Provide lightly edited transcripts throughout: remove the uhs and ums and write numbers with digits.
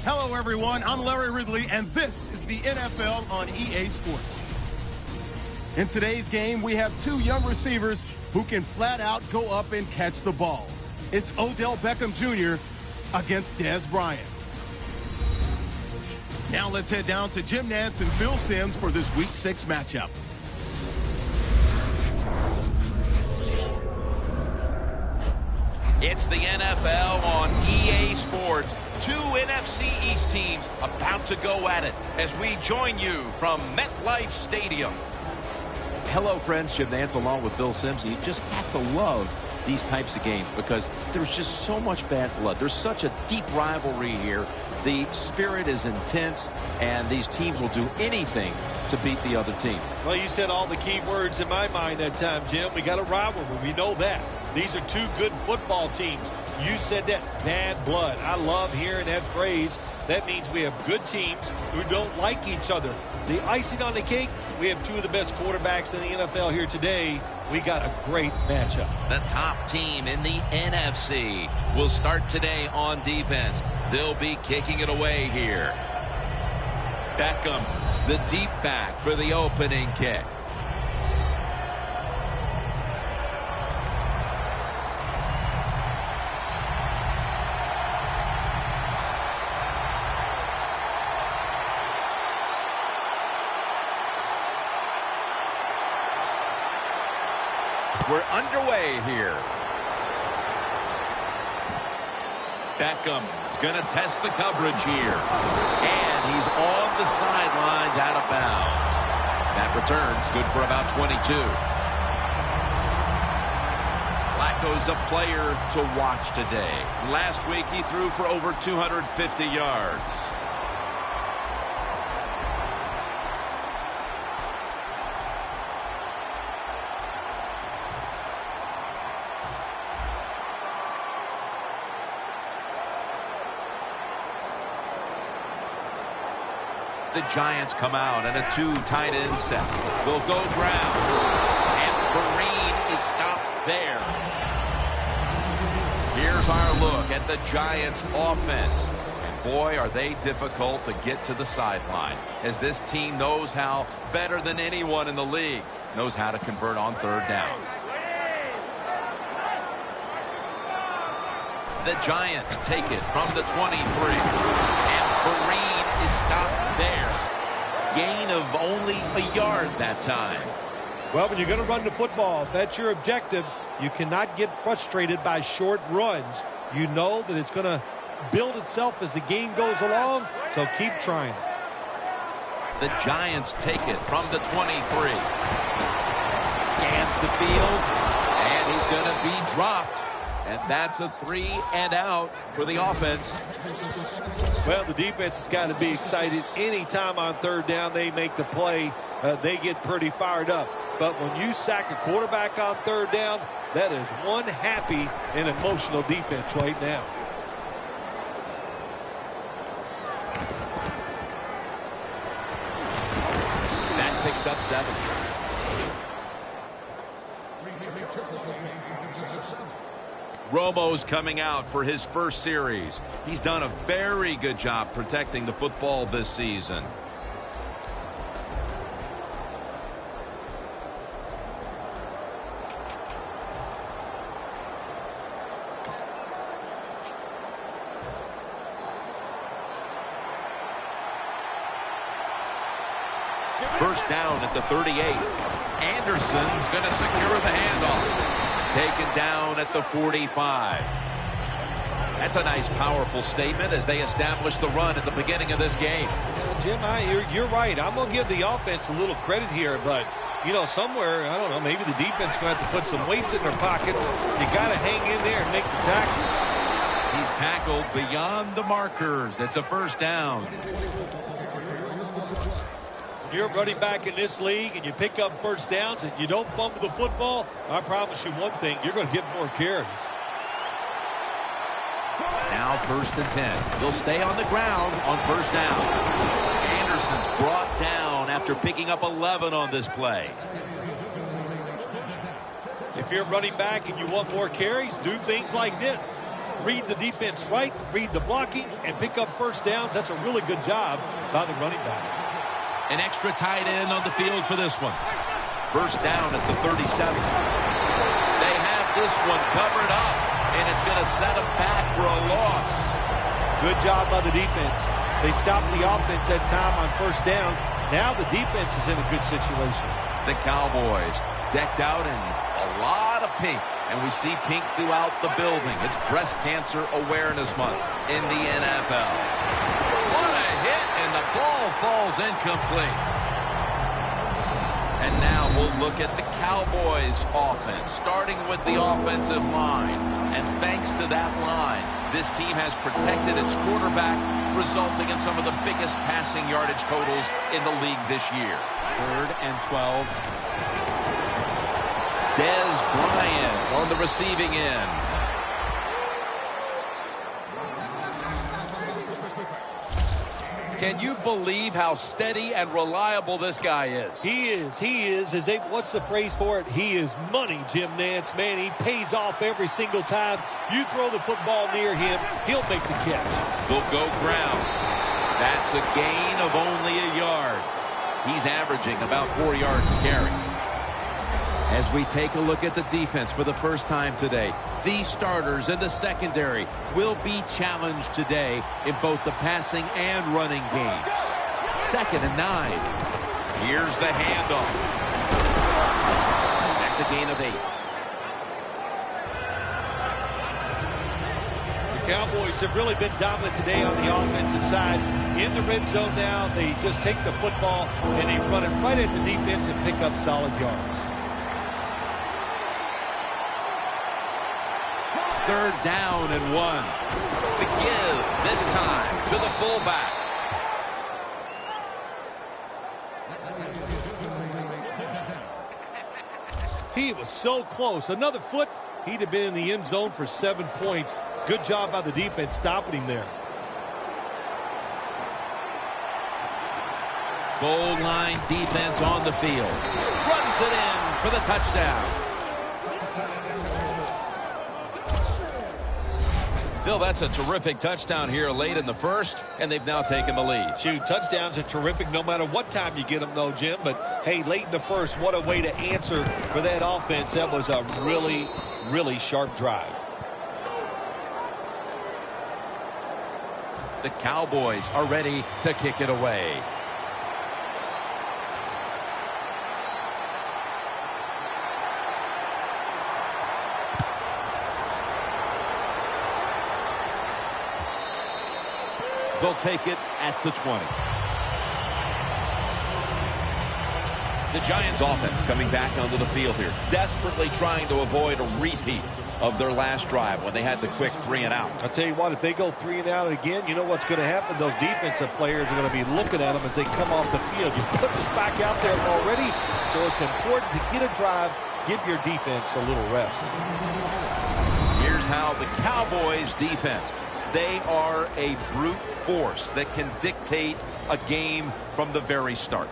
Hello, everyone. I'm Larry Ridley, and this is the NFL on EA Sports. In today's game, we have two young receivers who can flat out go up and catch the ball. It's Odell Beckham Jr. against Dez Bryant. Now let's head down to Jim Nantz and Phil Simms for this Week 6 matchup. It's the NFL on EA Sports. Two NFC East teams about to go at it as we join you from MetLife Stadium. Hello, friends. Jim Nantz along with Phil Simms. You just have to love these types of games because there's just so much bad blood. There's such a deep rivalry here. The spirit is intense, and these teams will do anything to beat the other team. Well, you said all the key words in my mind that time, Jim. We got a rivalry. We know that. These are two good football teams. You said that, bad blood. I love hearing that phrase. That means we have good teams who don't like each other. The icing on the cake, we have two of the best quarterbacks in the NFL here today. We got a great matchup. The top team in the NFC will start today on defense. They'll be kicking it away here. Beckham's the deep back for the opening kick. We're underway here. Beckham's going to test the coverage here. And he's on the sidelines out of bounds. That return's good for about 22. Flacco's a player to watch today. Last week he threw for over 250 yards. The Giants come out and a two tight end set. They'll go ground. And Vereen is stopped there. Here's our look at the Giants offense. And boy, are they difficult to get to the sideline, as this team knows how, better than anyone in the league, knows how to convert on third down. The Giants take it from the 23. And Vereen is stopped there. Gain of only a yard that time. Well, when you're going to run the football, if that's your objective, you cannot get frustrated by short runs. You know that it's going to build itself as the game goes along, so keep trying. The Giants take it from the 23. Scans the field, and he's going to be dropped. And that's a 3 and out for the offense. Well, the defense has got to be excited. Anytime on third down they make the play, they get pretty fired up. But when you sack a quarterback on third down, that is one happy and emotional defense right now. That picks up 7. Romo's coming out for his first series. He's done a very good job protecting the football this season. First down at the 38. Anderson's going to secure the handoff. Taken down at the 45. That's a nice, powerful statement as they establish the run at the beginning of this game. Jim, you're right. I'm going to give the offense a little credit here, but, you know, somewhere, I don't know, maybe the defense going to have to put some weights in their pockets. You got to hang in there and make the tackle. He's tackled beyond the markers. It's a first down. You're running back in this league and you pick up first downs and you don't fumble the football, I promise you one thing, you're going to get more carries. Now first and 10. They'll stay on the ground on first down. Anderson's brought down after picking up 11 on this play. If you're running back and you want more carries, do things like this. read the defense right, read the blocking, and pick up first downs. That's a really good job by the running back. An extra tight end on the field for this one. First down at the 37. They have this one covered up, and it's going to set them back for a loss. Good job by the defense. They stopped the offense that time on first down. Now the defense is in a good situation. The Cowboys decked out in a lot of pink, and we see pink throughout the building. It's Breast Cancer Awareness Month in the NFL. What a hit, and the ball falls incomplete. And now we'll look at the Cowboys offense, starting with the offensive line. And thanks to that line, this team has protected its quarterback, resulting in some of the biggest passing yardage totals in the league this year. 3rd and 12. Dez Bryant on the receiving end. Can you believe how steady and reliable this guy is? He is. What's the phrase for it? He is money, Jim Nantz. Man, he pays off every single time. You throw the football near him, he'll make the catch. They'll go ground. That's a gain of only a yard. He's averaging about 4 yards a carry. As we take a look at the defense for the first time today, these starters in the secondary will be challenged today in both the passing and running games. 2nd and 9. Here's the handoff. That's a gain of 8. The Cowboys have really been dominant today on the offensive side. In the red zone now, they just take the football and they run it right at the defense and pick up solid yards. 3rd down and 1. The give this time to the fullback. He was so close. Another foot, he'd have been in the end zone for 7 points. Good job by the defense stopping him there. Goal line defense on the field. Runs it in for the touchdown. Phil, that's a terrific touchdown here late in the first, and they've now taken the lead. Shoot, touchdowns are terrific no matter what time you get them, though, Jim. But, hey, late in the first, what a way to answer for that offense. That was a really, really sharp drive. The Cowboys are ready to kick it away. They'll take it at the 20. The Giants offense coming back onto the field here, desperately trying to avoid a repeat of their last drive when they had the quick 3 and out. I'll tell you what, if they go 3 and out again, you know what's going to happen? Those defensive players are going to be looking at them as they come off the field. You put this back out there already, so it's important to get a drive, give your defense a little rest. Here's how the Cowboys defense, they are a brute force that can dictate a game from the very start.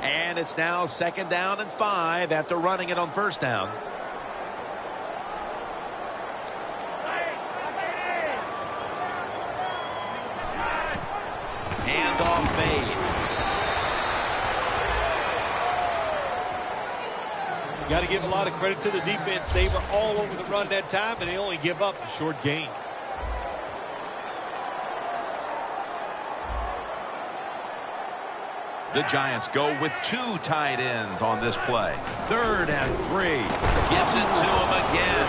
And it's now 2nd down and 5 after running it on first down. Handoff made. Got to give a lot of credit to the defense. They were all over the run that time, and they only give up a short gain. The Giants go with 2 tight ends on this play. 3rd and 3. Gives it to him again.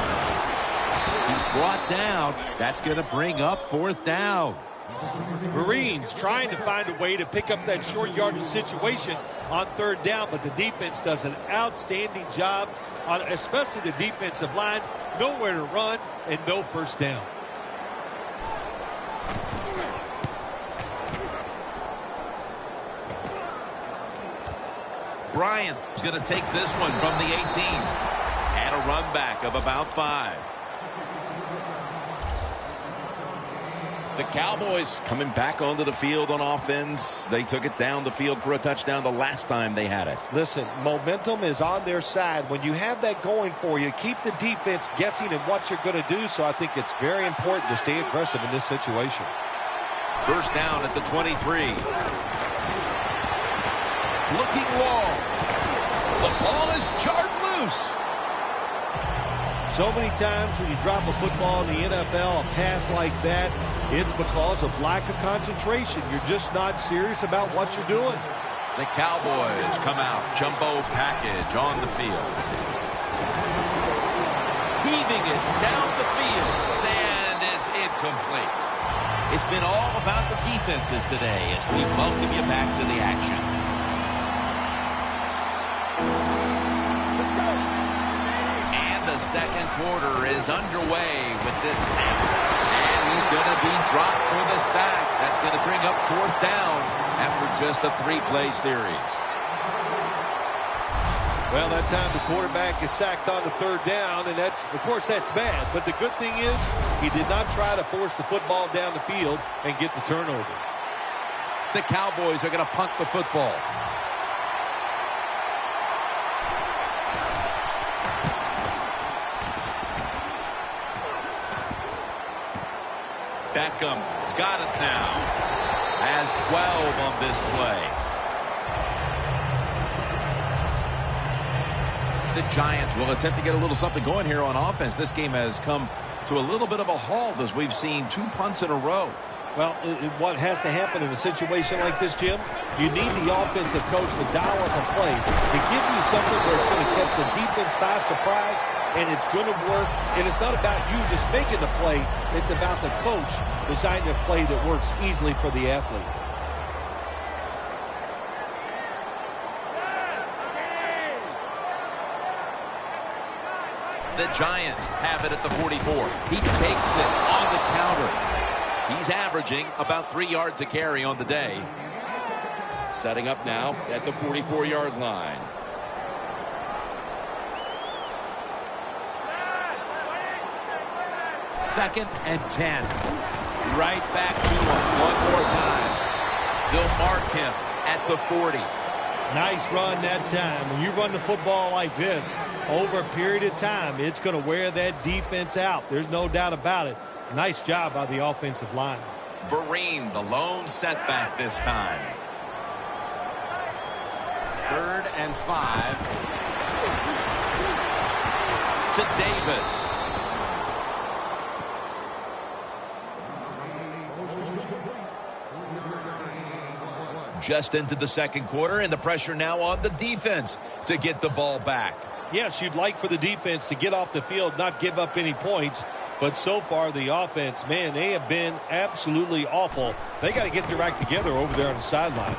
He's brought down. That's going to bring up 4th down. Marines trying to find a way to pick up that short yardage situation on 3rd down, but the defense does an outstanding job, on especially the defensive line. Nowhere to run and no first down. Bryant's going to take this one from the 18. And a run back of about 5. The Cowboys coming back onto the field on offense. They took it down the field for a touchdown the last time they had it. Listen, momentum is on their side. When you have that going for you, keep the defense guessing at what you're going to do. So I think it's very important to stay aggressive in this situation. First down at the 23. Looking long. The ball is jarred loose. So many times when you drop a football in the NFL, a pass like that, it's because of lack of concentration. You're just not serious about what you're doing. The Cowboys come out. Jumbo package on the field. Heaving it down the field. And it's incomplete. It's been all about the defenses today as we welcome you back to the action. Second quarter is underway with this snap. And he's going to be dropped for the sack. That's going to bring up fourth down after just a 3-play series. Well, that time the quarterback is sacked on the third down, and that's, of course, that's bad. But the good thing is he did not try to force the football down the field and get the turnover. The Cowboys are going to punt the football. Beckham's got it now. Has 12 on this play. The Giants will attempt to get a little something going here on offense. This game has come to a little bit of a halt as we've seen 2 punts in a row. Well, what has to happen in a situation like this, Jim, you need the offensive coach to dial up a play, to give you something where it's going to catch the defense by surprise, and it's going to work. And it's not about you just making the play. It's about the coach designing a play that works easily for the athlete. The Giants have it at the 44. He takes it on the counter. He's averaging about 3 yards a carry on the day. Setting up now at the 44-yard line. Second and 10. Right back to him one more time. They'll mark him at the 40. Nice run that time. When you run the football like this over a period of time, it's going to wear that defense out. There's no doubt about it. Nice job by the offensive line. Vereen, the lone setback this time. 3rd and 5. To Davis. Just into the second quarter, and the pressure now on the defense to get the ball back. Yes, you'd like for the defense to get off the field, not give up any points. But so far, the offense, man, they have been absolutely awful. They got to get their act together over there on the sideline.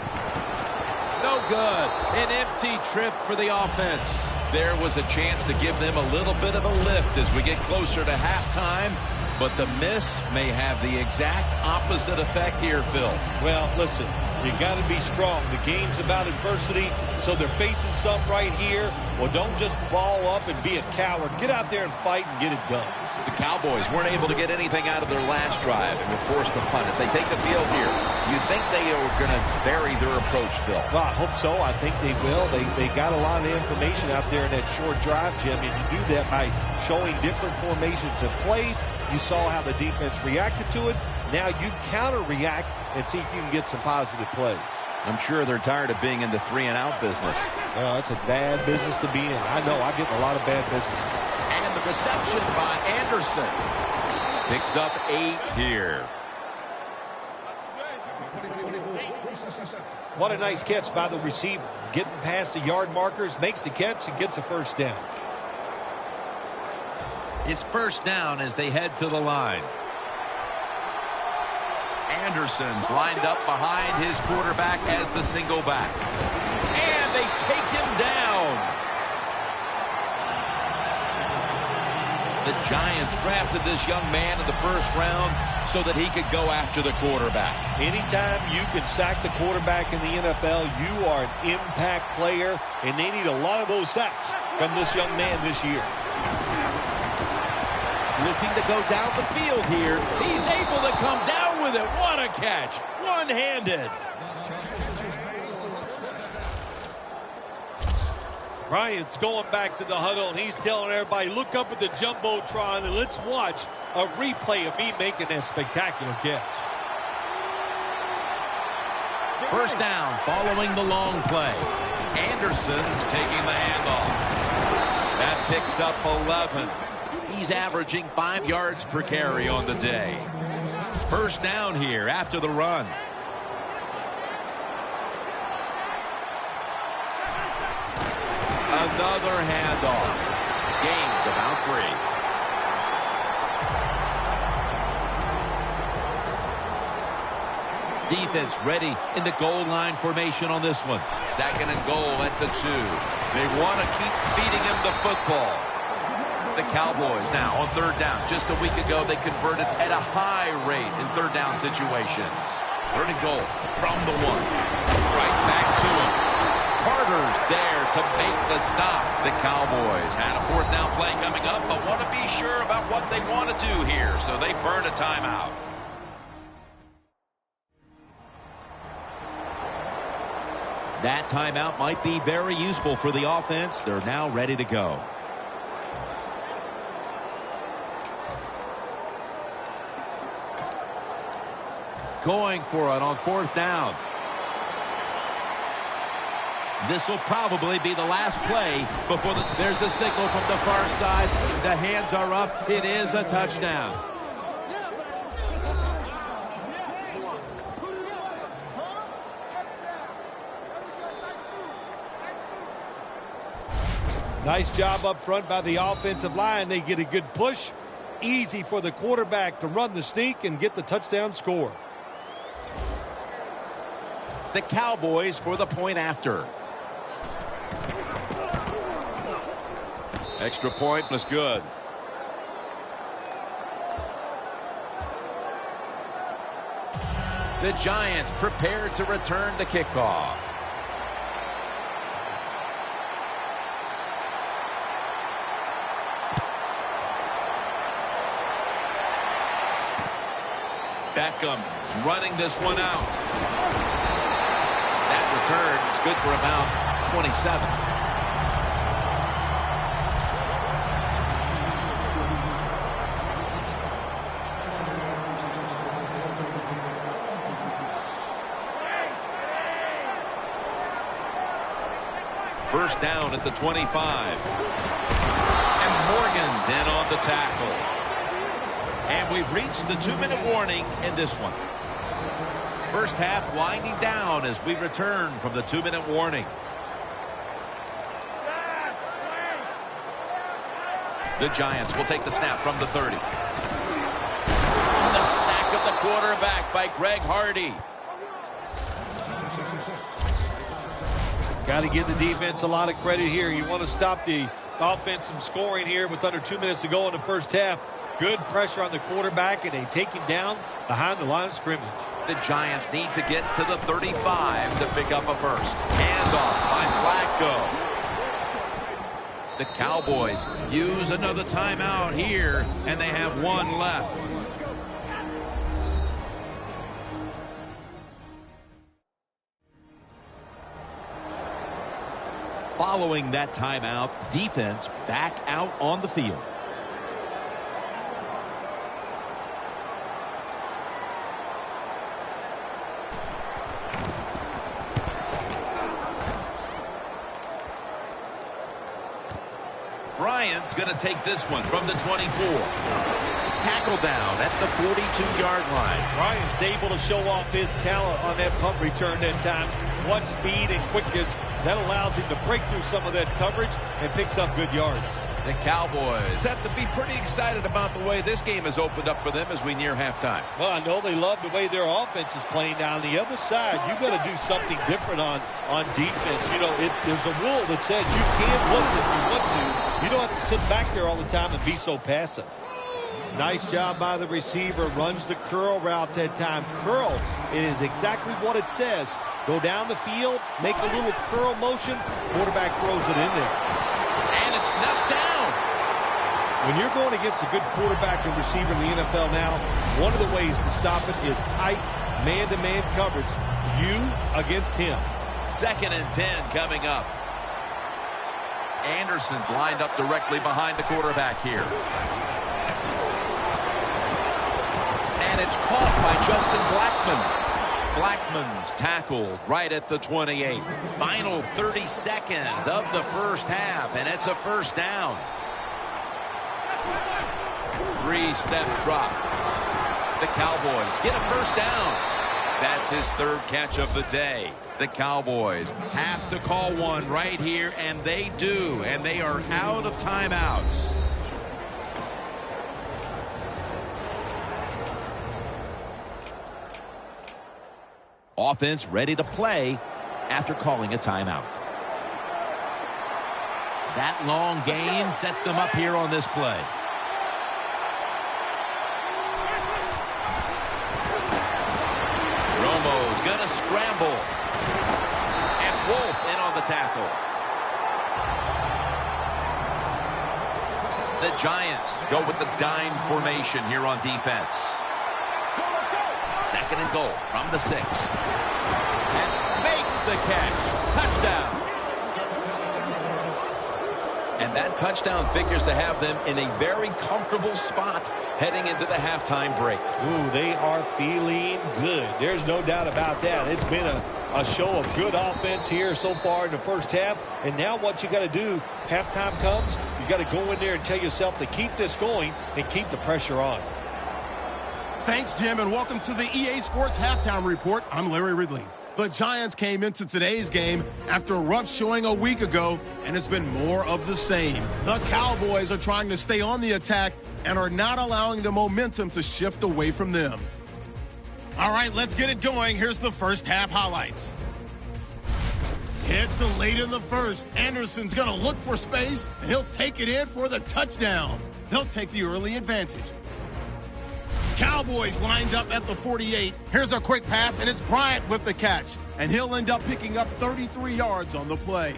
No good. An empty trip for the offense. There was a chance to give them a little bit of a lift as we get closer to halftime. But the miss may have the exact opposite effect here, Phil. Well, listen, you got to be strong. The game's about adversity, so they're facing something right here. Well, don't just ball up and be a coward. Get out there and fight and get it done. The Cowboys weren't able to get anything out of their last drive and were forced to punt as they take the field here. Do you think they are going to vary their approach, Phil? Well, I hope so. I think they will. They got a lot of information out there in that short drive, Jim, and you do that by showing different formations and plays. You saw how the defense reacted to it. Now you counter-react and see if you can get some positive plays. I'm sure they're tired of being in the 3-and-out business. Well, that's a bad business to be in. I know. I get in a lot of bad businesses. And the reception by Anderson. Picks up 8 here. What a nice catch by the receiver. Getting past the yard markers, makes the catch, and gets a first down. It's first down as they head to the line. Anderson's lined up behind his quarterback as the single back. And they take him down. The Giants drafted this young man in the first round so that he could go after the quarterback. Anytime you can sack the quarterback in the NFL, you are an impact player, and they need a lot of those sacks from this young man this year. Looking to go down the field here. He's able to come down with with it. What a catch. One-handed. Bryant's going back to the huddle, and he's telling everybody, look up at the Jumbotron, and let's watch a replay of me making that spectacular catch. First down following the long play. Anderson's taking the handoff. That picks up 11. He's averaging 5 yards per carry on the day. First down here after the run. Another handoff. Gains about 3. Defense ready in the goal line formation on this one. Second and goal at the 2. They want to keep feeding him the football. The Cowboys now on third down. Just a week ago, they converted at a high rate in third down situations. Third and goal from the 1. Right back to him. Carter's there to make the stop. The Cowboys had a fourth down play coming up, but want to be sure about what they want to do here, so they burn a timeout. That timeout might be very useful for the offense. They're now ready to go. Going for it on fourth down. This will probably be the last play before there's a signal from the far side. The hands are up. It is a touchdown. Nice job up front by the offensive line. They get a good push. Easy for the quarterback to run the sneak and get the touchdown score. The Cowboys for the point after. Extra point was good. The Giants prepared to return the kickoff. Beckham is running this one out. That return is good for about 27. First down at the 25. And Morgan's in on the tackle. And we've reached the 2-minute warning in this one. First half winding down as we return from the 2-minute warning. The Giants will take the snap from the 30. The sack of the quarterback by Greg Hardy. Got to give the defense a lot of credit here. You want to stop the offense from scoring here with under 2 minutes to go in the first half. Good pressure on the quarterback, and they take him down behind the line of scrimmage. The Giants need to get to the 35 to pick up a first. Handoff by Flacco. The Cowboys use another timeout here, and they have one left. Following that timeout, defense back out on the field. Bryant's going to take this one from the 24. Tackle down at the 42-yard line. Bryant's able to show off his talent on that punt return that time. What speed and quickness that allows him to break through some of that coverage and picks up good yards. The Cowboys have to be pretty excited about the way this game has opened up for them as we near halftime. Well, I know they love the way their offense is playing. Down the other side, you got to do something different on defense. You know, there's a rule that says you can blitz if you want to. You don't have to sit back there all the time and be so passive. Nice job by the receiver. Runs the curl route that time. Curl, it is exactly what it says. Go down the field, make a little curl motion. Quarterback throws it in there. And it's knocked down. When you're going against a good quarterback and receiver in the NFL now, one of the ways to stop it is tight man-to-man coverage. You against him. 2nd and 10 coming up. Anderson's lined up directly behind the quarterback here. And it's caught by Justin Blackmon. Blackman's tackled right at the 28. Final 30 seconds of the first half, and it's a first down. 3-step drop. The Cowboys get a first down. That's his 3rd catch of the day. The Cowboys have to call one right here, and they do, and they are out of timeouts. Offense ready to play after calling a timeout. That long gain sets them up here on this play. Romo's going to scramble. And Wolf in on the tackle. The Giants go with the dime formation here on defense. 2nd and goal from the 6. And makes the catch. Touchdown. And that touchdown figures to have them in a very comfortable spot heading into the halftime break. Ooh, they are feeling good. There's no doubt about that. It's been a show of good offense here so far in the first half. And now what you got to do, halftime comes, you got to go in there and tell yourself to keep this going and keep the pressure on. Thanks, Jim, and welcome to the EA Sports Halftime Report. I'm Larry Ridley. The Giants came into today's game after a rough showing a week ago, and it's been more of the same. The Cowboys are trying to stay on the attack and are not allowing the momentum to shift away from them. All right, let's get it going. Here's the first half highlights. It's late in the first. Anderson's going to look for space, and he'll take it in for the touchdown. They'll take the early advantage. Cowboys lined up at the 48. Here's a quick pass, and it's Bryant with the catch. And he'll end up picking up 33 yards on the play.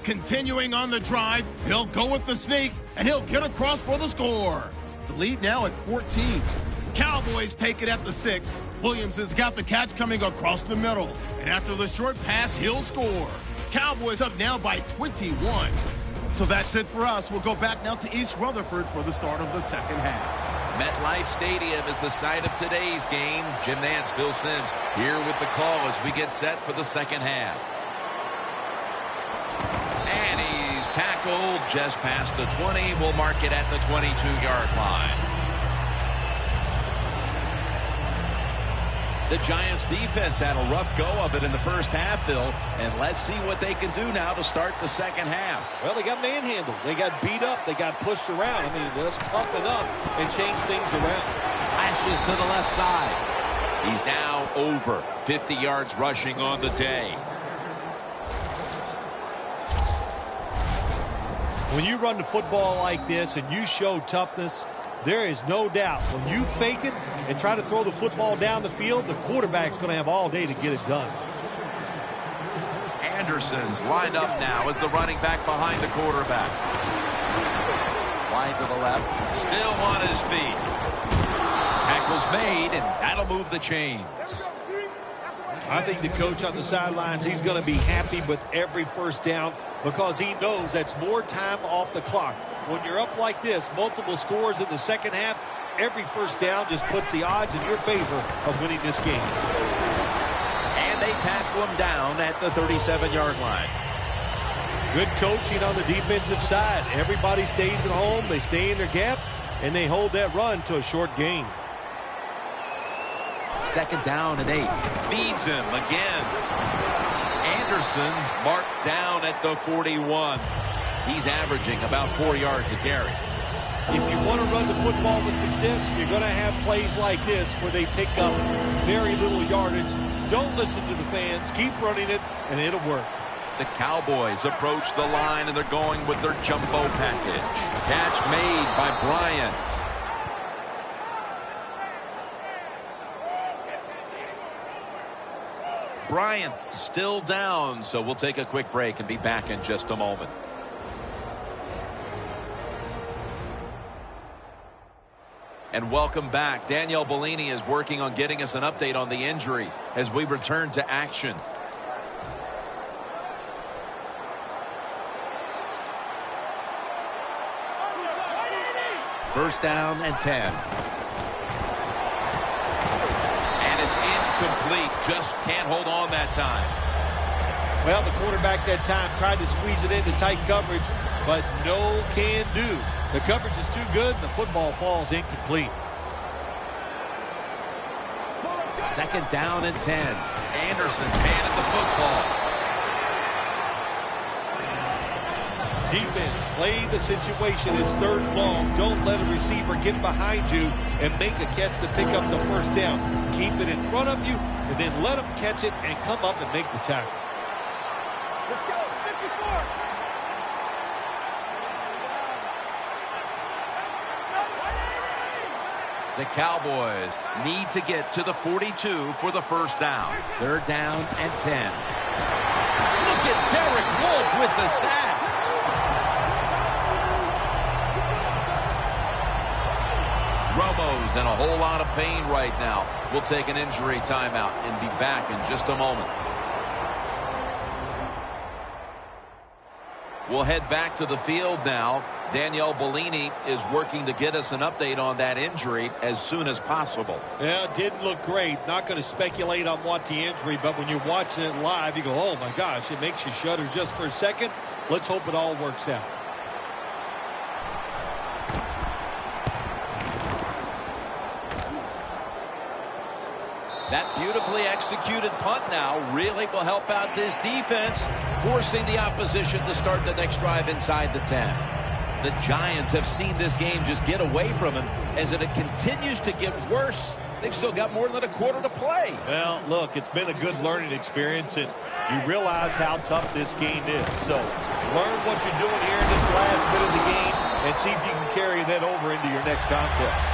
Continuing on the drive, he'll go with the sneak, and he'll get across for the score. The lead now at 14. Cowboys take it at the 6. Williams has got the catch coming across the middle. And after the short pass, he'll score. Cowboys up now by 21. So that's it for us. We'll go back now to East Rutherford for the start of the second half. MetLife Stadium is the site of today's game. Jim Nantz, Phil Simms here with the call as we get set for the second half. And he's tackled just past the 20. We'll mark it at the 22-yard line. The Giants defense had a rough go of it in the first half, Phil, and let's see what they can do now to start the second half. Well, they got manhandled. They got beat up. They got pushed around. I mean, let's toughen up and change things around. Slashes to the left side. He's now over 50 yards rushing on the day. When you run the football like this and you show toughness, there is no doubt when you fake it and try to throw the football down the field, the quarterback's going to have all day to get it done. Anderson's lined up now as the running back behind the quarterback. Wide to the left, still on his feet. Tackle's made, and that'll move the chains. I think the coach on the sidelines, he's going to be happy with every first down because he knows that's more time off the clock. When you're up like this, multiple scores in the second half, every first down just puts the odds in your favor of winning this game. And they tackle him down at the 37-yard line. Good coaching on the defensive side. Everybody stays at home, they stay in their gap, and they hold that run to a short gain. 2nd down and 8. Feeds him again. Anderson's marked down at the 41. He's averaging about 4 yards a carry. If you want to run the football with success, you're going to have plays like this where they pick up very little yardage. Don't listen to the fans. Keep running it, and it'll work. The Cowboys approach the line, and they're going with their jumbo package. Catch made by Bryant. Bryant's still down, so we'll take a quick break and be back in just a moment. And welcome back. Danielle Bellini is working on getting us an update on the injury as we return to action. First down and 10. And it's incomplete. Just can't hold on that time. Well, the quarterback that time tried to squeeze it into tight coverage, but no can do. The coverage is too good, and the football falls incomplete. Second down and 10. Anderson's handed the football. Defense, play the situation. It's third and long. Don't let a receiver get behind you and make a catch to pick up the first down. Keep it in front of you, and then let them catch it and come up and make the tackle. Let's go, 54. The Cowboys need to get to the 42 for the first down. Third down and 10. Look at Derek Wolfe with the sack. Romo's in a whole lot of pain right now. We'll take an injury timeout and be back in just a moment. We'll head back to the field now. Danielle Bellini is working to get us an update on that injury as soon as possible. Yeah, it didn't look great. Not going to speculate on what the injury, but when you're watching it live, you go, oh my gosh, it makes you shudder just for a second. Let's hope it all works out. That beautifully executed punt now really will help out this defense, forcing the opposition to start the next drive inside the 10. The Giants have seen this game just get away from him. As it continues to get worse, they've still got more than a quarter to play. Well, look, it's been a good learning experience, and you realize how tough this game is. So learn what you're doing here in this last bit of the game and see if you can carry that over into your next contest.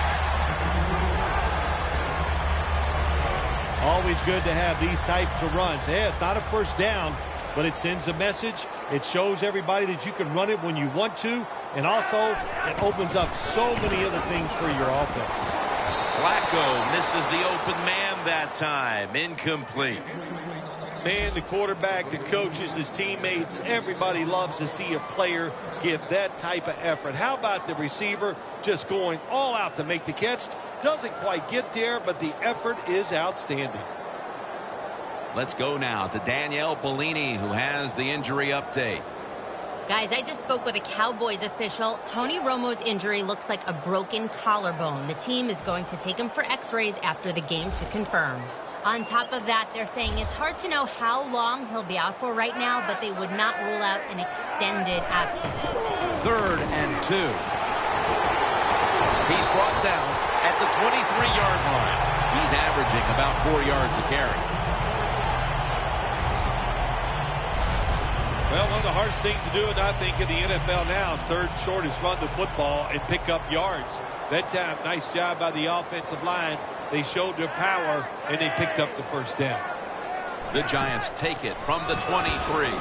Always good to have these types of runs. Yeah, it's not a first down, but it sends a message. It shows everybody that you can run it when you want to, and also it opens up so many other things for your offense. Flacco misses the open man that time. Incomplete. Man, the quarterback, the coaches, his teammates, everybody loves to see a player give that type of effort. How about the receiver just going all out to make the catch? Doesn't quite get there, but the effort is outstanding. Let's go now to Danielle Bellini, who has the injury update. Guys, I just spoke with a Cowboys official. Tony Romo's injury looks like a broken collarbone. The team is going to take him for x-rays after the game to confirm. On top of that, they're saying it's hard to know how long he'll be out for right now, but they would not rule out an extended absence. Third and 2. He's brought down at the 23-yard line. He's averaging about 4 yards a carry. Well, one of the hardest things to do, and I think in the NFL now, is third shortest run the football and pick up yards. That time, nice job by the offensive line. They showed their power, and they picked up the first down. The Giants take it from the 23. Marine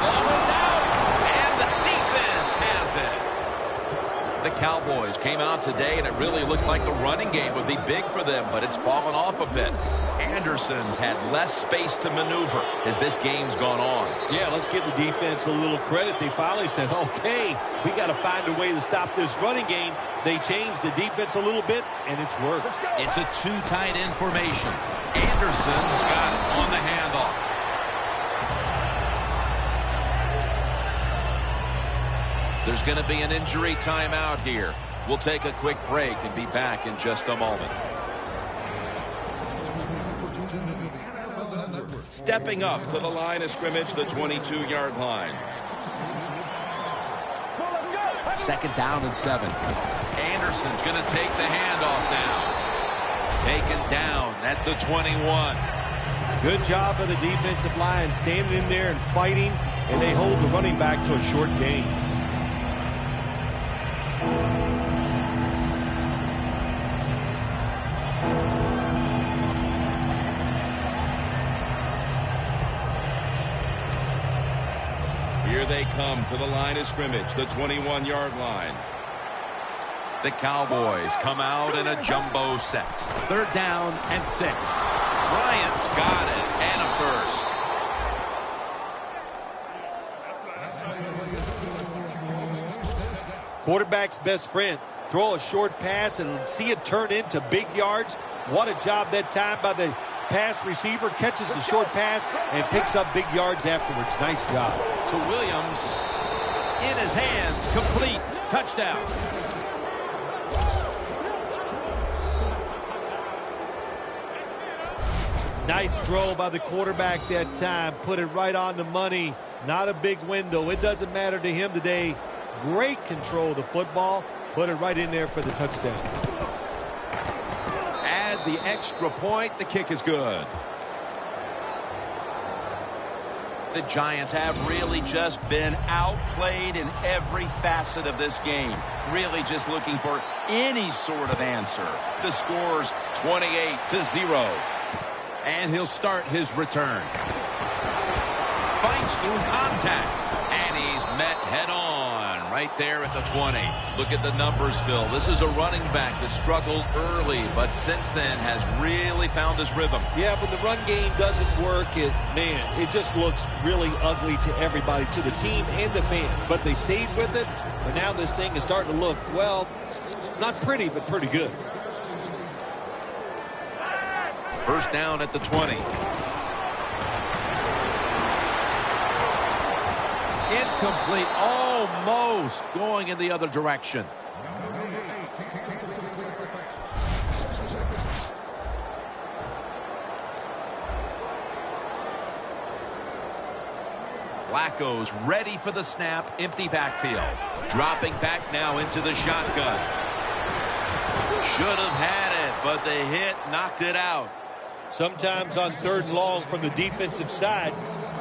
ball is out, and the defense has it. The Cowboys came out today, and it really looked like the running game would be big for them, but it's fallen off a bit. Anderson's had less space to maneuver as this game's gone on. Yeah, let's give the defense a little credit. They finally said, okay, we got to find a way to stop this running game. They changed the defense a little bit, and it's worked. It's a too tight end formation. Anderson's got it on the handoff. There's going to be an injury timeout here. We'll take a quick break and be back in just a moment. Stepping up to the line of scrimmage, the 22-yard line. Second down and 7. Anderson's going to take the handoff now. Taken down at the 21. Good job of the defensive line standing in there and fighting, and they hold the running back to a short gain. Here they come to the line of scrimmage, the 21-yard line. The Cowboys come out in a jumbo set. 3rd down and 6. Bryant's got it, and a first. Quarterback's best friend. Throw a short pass and see it turn into big yards. What a job that time by the pass receiver. Catches the short pass and picks up big yards afterwards. Nice job. To Williams. In his hands. Complete. Touchdown. Nice throw by the quarterback that time. Put it right on the money. Not a big window. It doesn't matter to him today. Great control of the football. Put it right in there for the touchdown. Add the extra point. The kick is good. The Giants have really just been outplayed in every facet of this game. Really just looking for any sort of answer. The score's 28-0. And he'll start his return. Fights through contact. And he's met head-on right there at the 20. Look at the numbers, Phil. This is a running back that struggled early, but since then has really found his rhythm. Yeah, when the run game doesn't work, it just looks really ugly to everybody, to the team and the fans. But they stayed with it, and now this thing is starting to look, well, not pretty, but pretty good. 1st down at the 20. Incomplete. Almost going in the other direction. Flacco's ready for the snap. Empty backfield. Dropping back now into the shotgun. Should have had it, but the hit knocked it out. Sometimes on 3rd and long from the defensive side,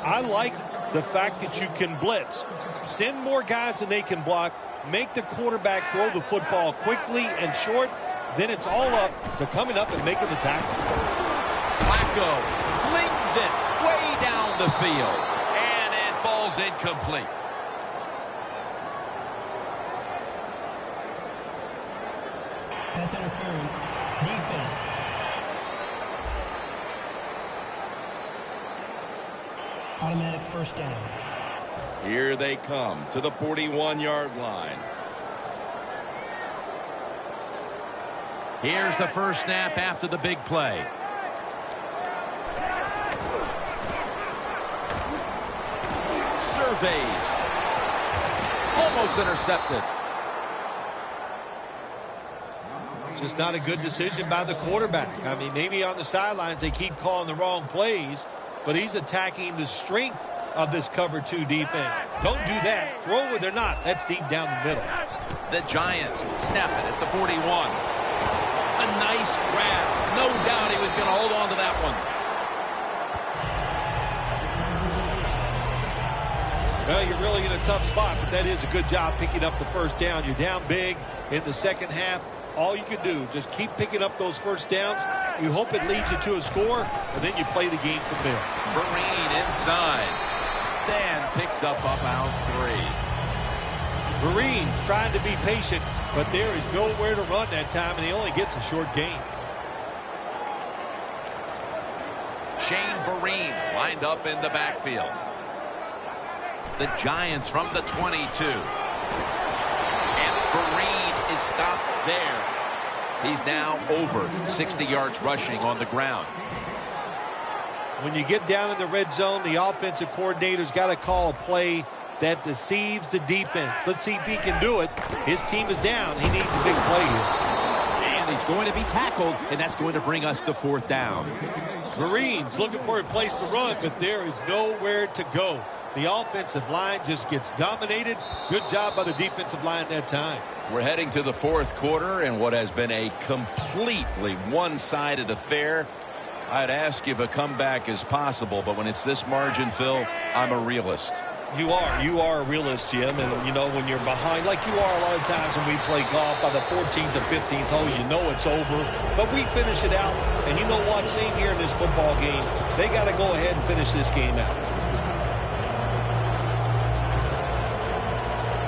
I like the fact that you can blitz. Send more guys than they can block. Make the quarterback throw the football quickly and short. Then it's all up to coming up and making the tackle. Flacco flings it way down the field. And it falls incomplete. Pass interference. Defense. Automatic 1st down. Here they come to the 41-yard line. Here's the first snap after the big play. Surveys. Almost intercepted. Just not a good decision by the quarterback. I mean, maybe on the sidelines they keep calling the wrong plays, but he's attacking the strength of this cover 2 defense. Don't do that. Throw where they're not. That's deep down the middle. The Giants snap it at the 41. A nice grab. No doubt he was going to hold on to that one. Well, you're really in a tough spot, but that is a good job picking up the 1st down. You're down big in the 2nd half. All you can do, just keep picking up those 1st downs. You hope it leads you to a score, and then you play the game from there. Vereen inside. Dan picks up about 3. Vereen's trying to be patient, but there is nowhere to run that time, and he only gets a short gain. Shane Vereen lined up in the backfield. The Giants from the 22. And Vereen is stopped there. He's now over 60 yards rushing on the ground. When you get down in the red zone, the offensive coordinator's got to call a play that deceives the defense. Let's see if he can do it. His team is down. He needs a big play here. And he's going to be tackled, and that's going to bring us to 4th down. Vereen's looking for a place to run, but there is nowhere to go. The offensive line just gets dominated. Good job by the defensive line that time. We're heading to the 4th quarter in what has been a completely one-sided affair. I'd ask if a comeback is possible, but when it's this margin, Phil, I'm a realist. You are a realist, Jim, and you know when you're behind, like you are a lot of times when we play golf, by the 14th or 15th hole, you know it's over, but we finish it out, and you know what, same here in this football game, they got to go ahead and finish this game out.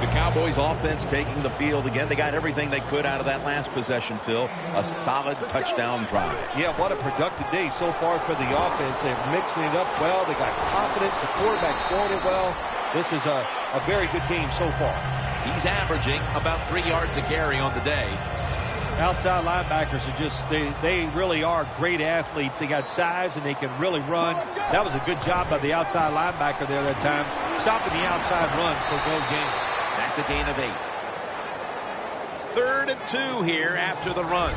The Cowboys offense taking the field again. They got everything they could out of that last possession, Phil. A solid touchdown drive. Yeah, what a productive day so far for the offense. They're mixing it up well. They got confidence. The quarterback's throwing it well. This is a very good game so far. He's averaging about 3 yards a carry on the day. Outside linebackers are just, they really are great athletes. They got size and they can really run. That was a good job by the outside linebacker there that time, stopping the outside run for a good game. That's a gain of 8. 3rd and 2 here after the run.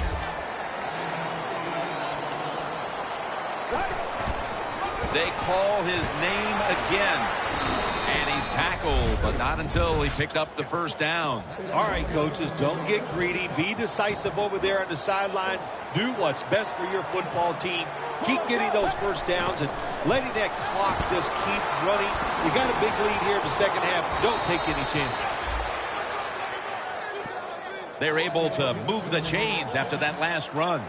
They call his name again. And he's tackled, but not until he picked up the first down. All right, coaches, don't get greedy. Be decisive over there on the sideline. Do what's best for your football team. Keep getting those first downs and letting that clock just keep running. You got a big lead here in the second half. Don't take any chances. They're able to move the chains after that last run.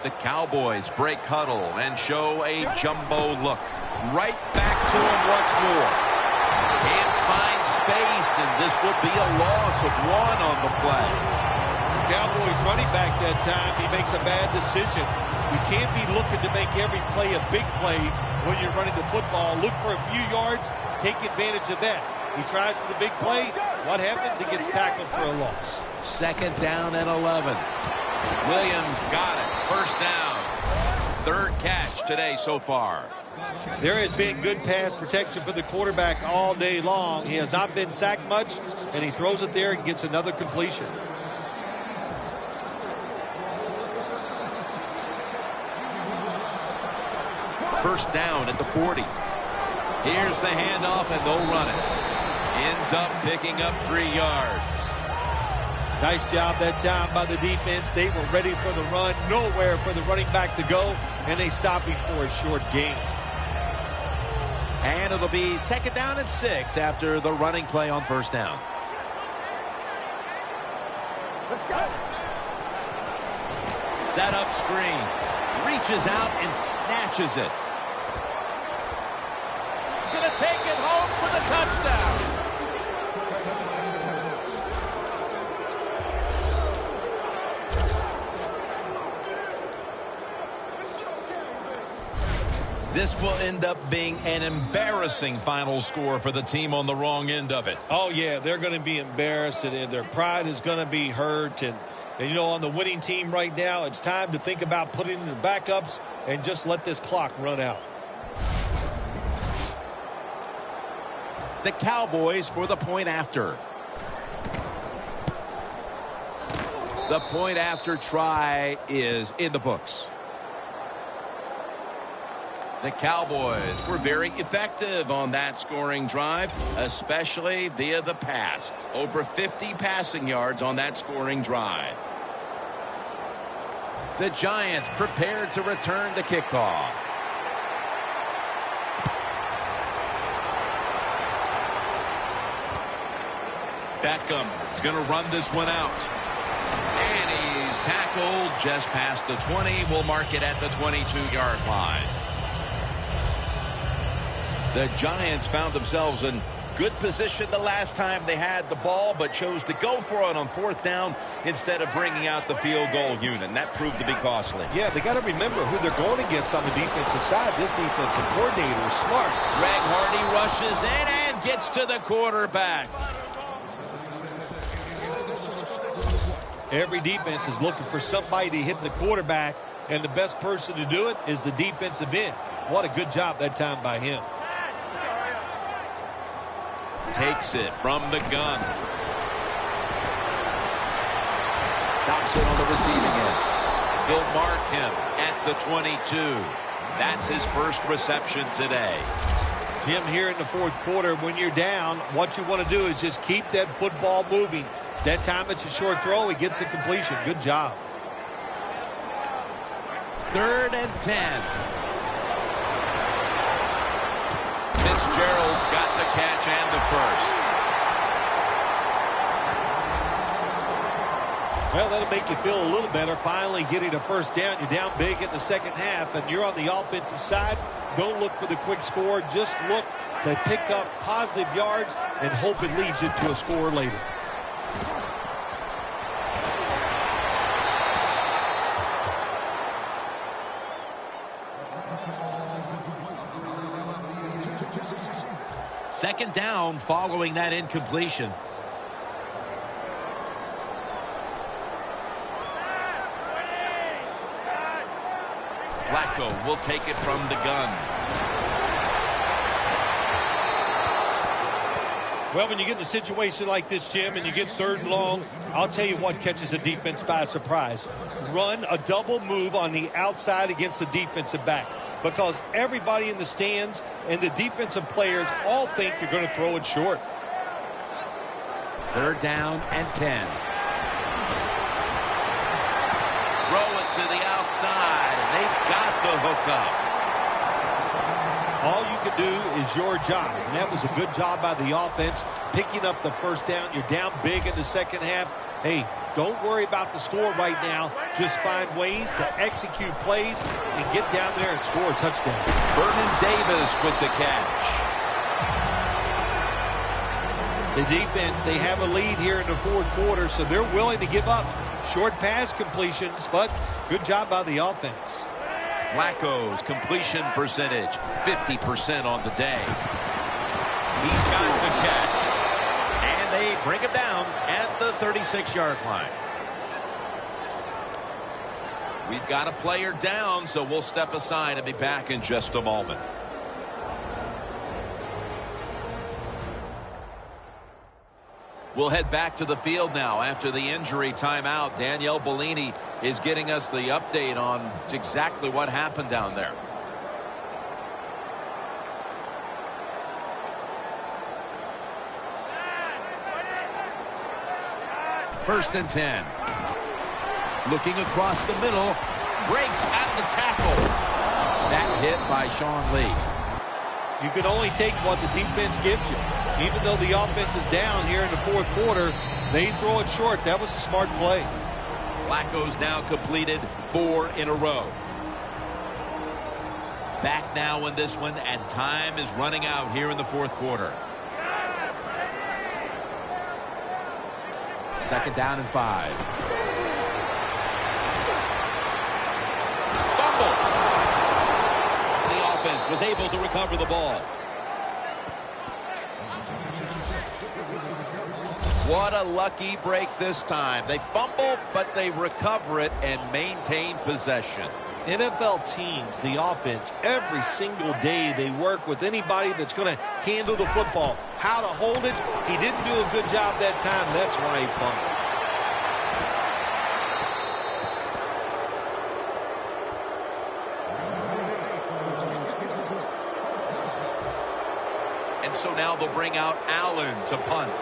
The Cowboys break huddle and show a jumbo look. Right back to him once more. Can't find space, and this will be a loss of 1 on the play. The Cowboys running back that time, he makes a bad decision. You can't be looking to make every play a big play when you're running the football. Look for a few yards, take advantage of that. He tries for the big play. What happens? He gets tackled for a loss. 2nd down and 11. Williams got it. 1st down. 3rd catch today so far. There has been good pass protection for the quarterback all day long. He has not been sacked much, and he throws it there and gets another completion. First down at the 40. Here's the handoff, and they'll run it. Ends up picking up 3 yards. Nice job that time by the defense. They were ready for the run. Nowhere for the running back to go, and they stopped him for a short gain. And it'll be 2nd down and 6 after the running play on 1st down. Let's go. Set up screen. Reaches out and snatches it. Gonna take it home for the touchdown. This will end up being an embarrassing final score for the team on the wrong end of it. Oh, yeah, they're going to be embarrassed, and their pride is going to be hurt. And, you know, on the winning team right now, it's time to think about putting in the backups and just let this clock run out. The Cowboys for the point after. The point after try is in the books. The Cowboys were very effective on that scoring drive, especially via the pass. Over 50 passing yards on that scoring drive. The Giants prepared to return the kickoff. Beckham is going to run this one out. And he's tackled just past the 20. We'll mark it at the 22-yard line. The Giants found themselves in good position the last time they had the ball, but chose to go for it on 4th down instead of bringing out the field goal unit. And that proved to be costly. Yeah, they got to remember who they're going against on the defensive side. This defensive coordinator is smart. Greg Hardy rushes in and gets to the quarterback. Every defense is looking for somebody to hit the quarterback, and the best person to do it is the defensive end. What a good job that time by him. Takes it from the gun. Dobson on the receiving end. He'll mark him at the 22. That's his first reception today. Jim, here in the 4th quarter, when you're down, what you want to do is just keep that football moving. That time it's a short throw. He gets a completion. Good job. 3rd and 10. Fitzgerald's got the catch and the first. Well, that'll make you feel a little better. Finally getting a first down. You're down big in the second half, and you're on the offensive side. Don't look for the quick score. Just look to pick up positive yards and hope it leads you to a score later. Second down following that incompletion. Flacco will take it from the gun. Well, when you get in a situation like this, Jim, and you get 3rd and long, I'll tell you what catches a defense by surprise. Run a double move on the outside against the defensive back, because everybody in the stands and the defensive players all think you're going to throw it short. 3rd down and 10. Throw it to the outside, and they've got the hook up. All you can do is your job, and that was a good job by the offense, picking up the 1st down. You're down big in the second half. Hey, don't worry about the score right now. Just find ways to execute plays and get down there and score a touchdown. Vernon Davis with the catch. The defense, they have a lead here in the 4th quarter, so they're willing to give up short pass completions, but good job by the offense. Flacco's completion percentage, 50% on the day. He's got the catch. And they bring him down at the 36-yard line. We've got a player down, so we'll step aside and be back in just a moment. We'll head back to the field now after the injury timeout. Danielle Bellini is getting us the update on exactly what happened down there. First and 10. Looking across the middle. Breaks at the tackle. That hit by Sean Lee. You can only take what the defense gives you. Even though the offense is down here in the 4th quarter, they throw it short. That was a smart play. Flacco's now completed 4 in a row. Back now in this one, and time is running out here in the 4th quarter. 2nd down and 5. Fumble. The offense was able to recover the ball. What a lucky break this time. They fumble, but they recover it and maintain possession. NFL teams, the offense, every single day they work with anybody that's going to handle the football. How to hold it, he didn't do a good job that time. That's why he fumbled. And so now they'll bring out Allen to punt.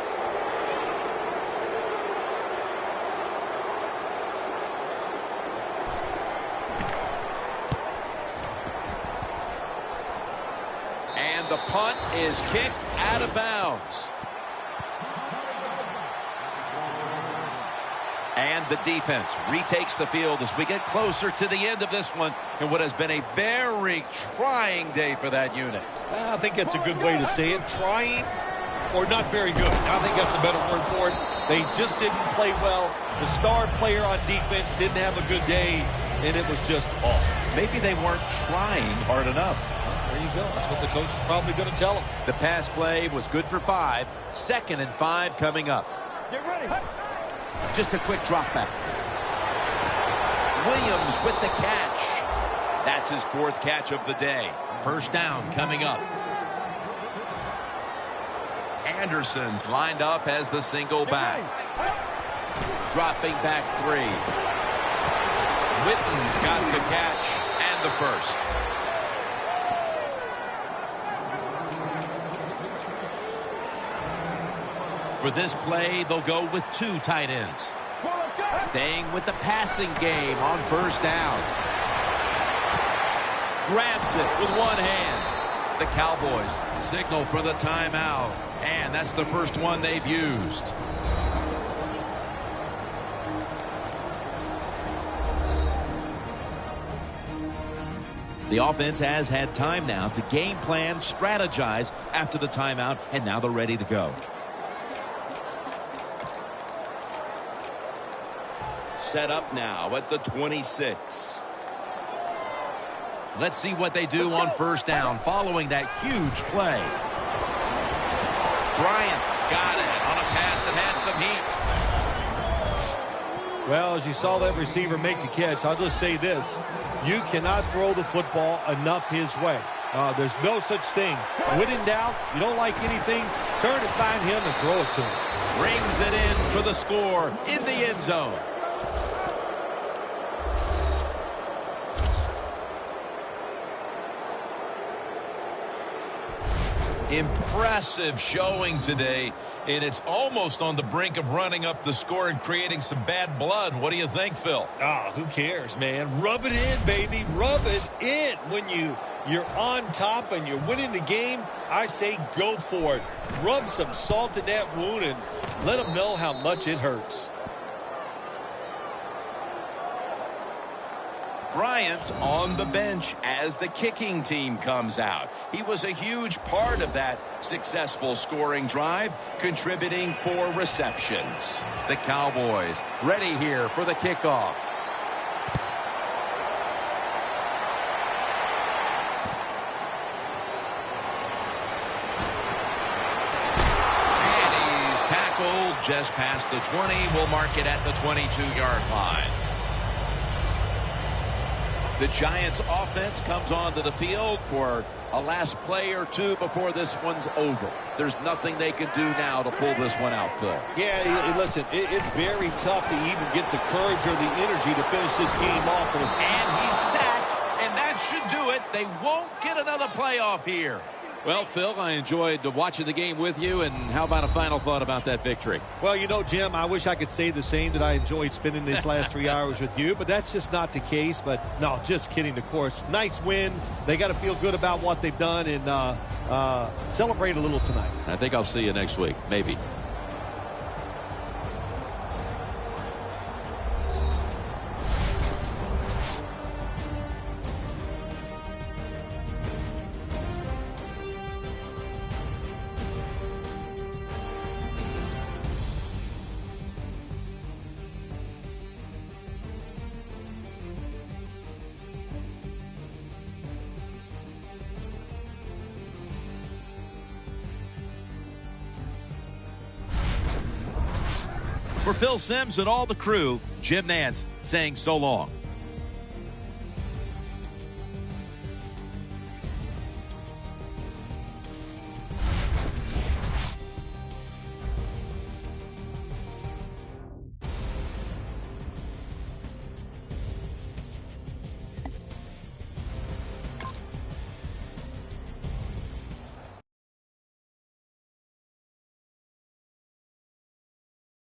And the punt is kicked out of bounds. And the defense retakes the field as we get closer to the end of this one in what has been a very trying day for that unit. I think that's a good way to say it. Trying or not very good. I think that's a better word for it. They just didn't play well. The star player on defense didn't have a good day, and it was just off. Maybe they weren't trying hard enough. There you go. That's what the coach is probably going to tell them. The pass play was good for 5. 2nd and 5 coming up. Get ready. Just a quick drop back. Williams with the catch. That's his 4th catch of the day. 1st down coming up. Anderson's lined up as the single back. Dropping back 3. Witten's got the catch and the 1st. For this play, they'll go with 2 tight ends. Staying with the passing game on 1st down. Grabs it with one hand. The Cowboys signal for the timeout. And that's the first one they've used. The offense has had time now to game plan, strategize after the timeout, and now they're ready to go. Set up now at the 26. Let's see what they do on first down following that huge play. Bryant's got it on a pass that had some heat. Well, as you saw that receiver make the catch, I'll just say this. You cannot throw the football enough his way. There's no such thing. When in doubt, you don't like anything, turn and find him and throw it to him. Brings it in for the score in the end zone. Impressive showing today, and it's almost on the brink of running up the score and creating some bad blood. What do you think, Phil? Who cares, man? Rub it in, baby. Rub it in. When you're on top and you're winning the game, I say go for it. Rub some salt in that wound and let them know how much it hurts. Bryant's on the bench as the kicking team comes out. He was a huge part of that successful scoring drive, contributing 4 receptions. The Cowboys ready here for the kickoff. And he's tackled just past the 20. We'll mark it at the 22-yard line. The Giants offense comes onto the field for a last play or two before this one's over. There's nothing they can do now to pull this one out, Phil. Yeah, listen, it's very tough to even get the courage or the energy to finish this game off. And he's sacked, and that should do it. They won't get another playoff here. Well, Phil, I enjoyed watching the game with you, and how about a final thought about that victory? Well, you know, Jim, I wish I could say the same, that I enjoyed spending these last 3 hours with you, but that's just not the case. But, no, just kidding, of course. Nice win. They got to feel good about what they've done and celebrate a little tonight. I think I'll see you next week, maybe. For Phil Simms and all the crew, Jim Nantz saying so long.